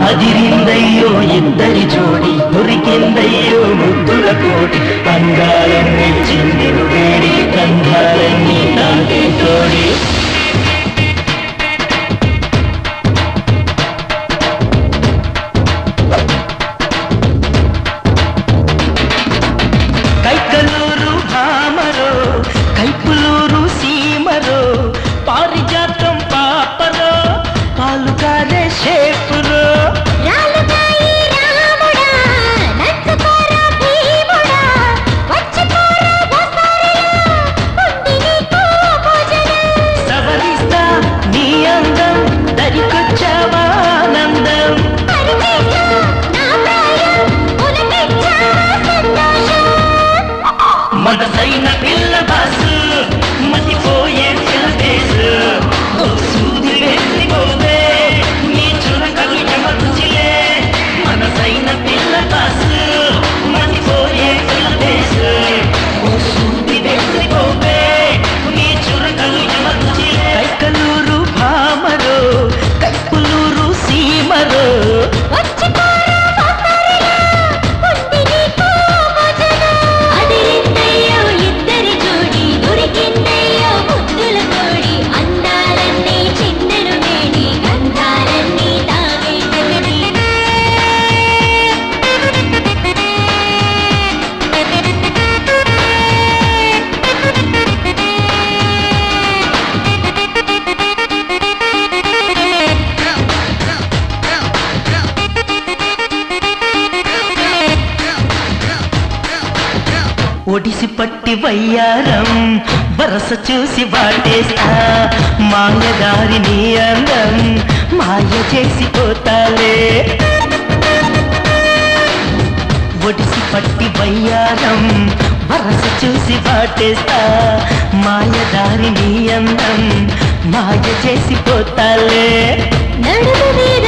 అదిరిందయ్యో ఇద్దరి జోడి దొరికిందయ్యో ముద్దుల కోటి అందాలన్నీ చిందిరు వేడి గంధాలన్నీ నాకే తోడి కైకలూరు భామరో కైపులూరు సీమరో పారిజాతం పాపరో పాలుగారే షేపురో సవరిస్తా నీ అందం దరికొచ్చావానందం మనసైన పిల్ల బాసు మతిపోయే పిల్లదేసు సూది వెళ్ళిపోతే నీ చురకలు ఎమర్చిలే మనసైన పిల్ల బాసు మతిపోయే పిల్లదేసు సూది వెళ్ళిపోతే నీ చురకలు ఎమర్చిలే కైకలూరు భామరో కైపులూరు సీమరో ఒడిసి పట్టి వయ్యారం వరస చూసి వాటేస్తా మాయదారి నీ అందం మాయ చేసిపోతాలే ఒడిసి పట్టి వయ్యారం వరస చూసి వాటేస్తా మాయదారి నీ అందం మాయ చేసిపోతాలే నడుము మీద